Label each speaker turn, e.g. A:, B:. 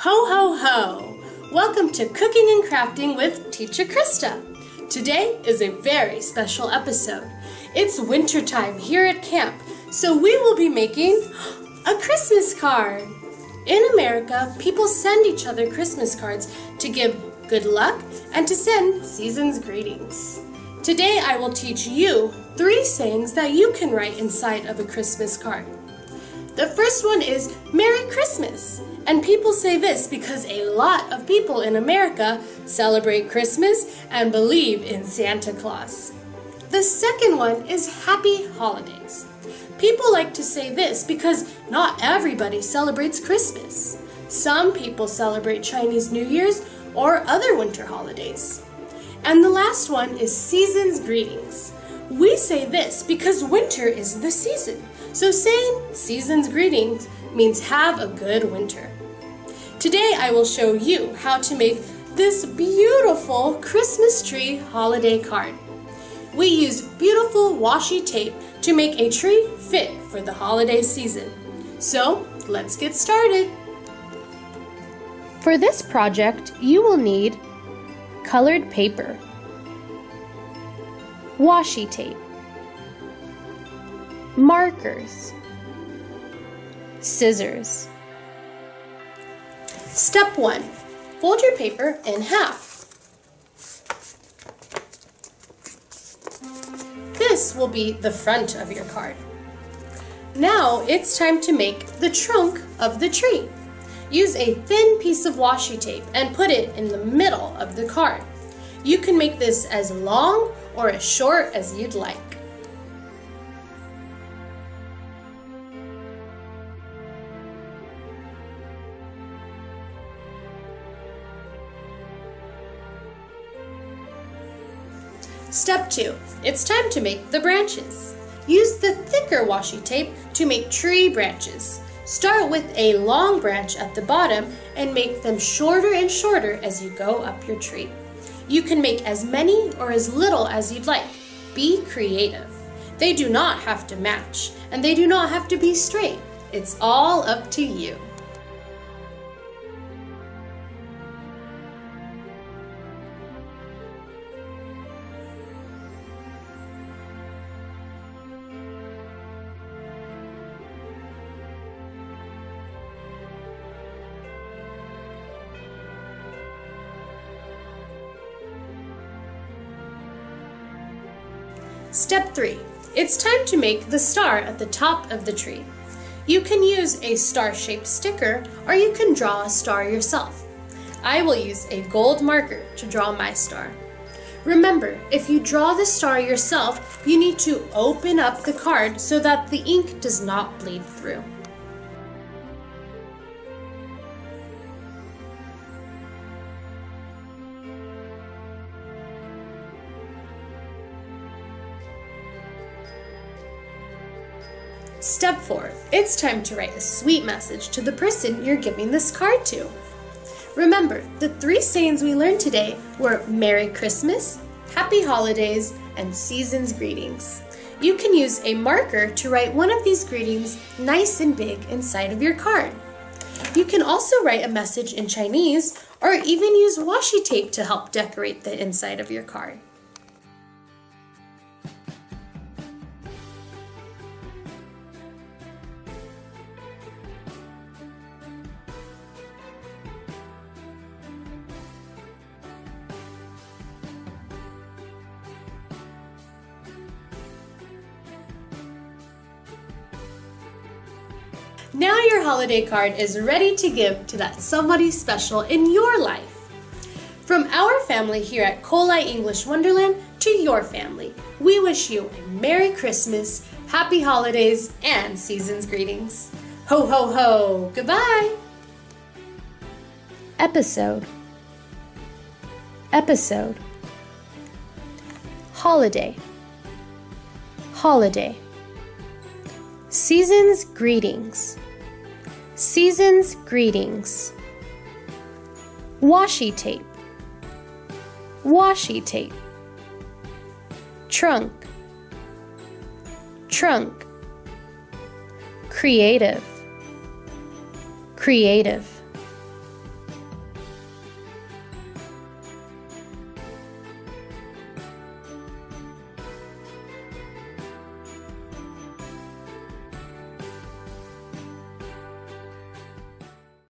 A: Ho ho ho! Welcome to Cooking and Crafting with Teacher Christa. Today is a very special episode. It's wintertime here at camp, so we will be making a Christmas card. In America, people send each other Christmas cards to give good luck and to send season's greetings. Today I will teach you 3 sayings that you can write inside of a Christmas card. The first one is Merry Christmas. And people say this because a lot of people in America celebrate Christmas and believe in Santa Claus. The second one is Happy Holidays. People like to say this because not everybody celebrates Christmas. Some people celebrate Chinese New Year's or other winter holidays. And the last one is Season's Greetings. We say this because winter is the season. So saying Season's Greetings means have a good winter. Today I will show you how to make this beautiful Christmas tree holiday card. We use beautiful washi tape to make a tree fit for the holiday season. So let's get started. For this project, you will need colored paper, washi tape, markers, scissors. Step 1. Fold your paper in half. This will be the front of your card. Now it's time to make the trunk of the tree. Use a thin piece of washi tape and put it in the middle of the card. You can make this as long or as short as you'd like. Step 2. It's time to make the branches. Use the thicker washi tape to make tree branches. Start with a long branch at the bottom and make them shorter and shorter as you go up your tree. You can make as many or as little as you'd like. Be creative. They do not have to match, and they do not have to be straight. It's all up to you. Step 3. It's time to make the star at the top of the tree. You can use a star-shaped sticker or you can draw a star yourself. I will use a gold marker to draw my star. Remember, if you draw the star yourself, you need to open up the card so that the ink does not bleed through. Step 4. It's time to write a sweet message to the person you're giving this card to. Remember, the 3 sayings we learned today were Merry Christmas, Happy Holidays, and Season's Greetings. You can use a marker to write one of these greetings nice and big inside of your card. You can also write a message in Chinese or even use washi tape to help decorate the inside of your card. Now your holiday card is ready to give to that somebody special in your life. From our family here at Kuolai English Wonderland to your family, we wish you a Merry Christmas, Happy Holidays, and Season's Greetings. Ho ho ho! Goodbye! Episode. Holiday. Season's Greetings. Washi tape. Trunk. Creative.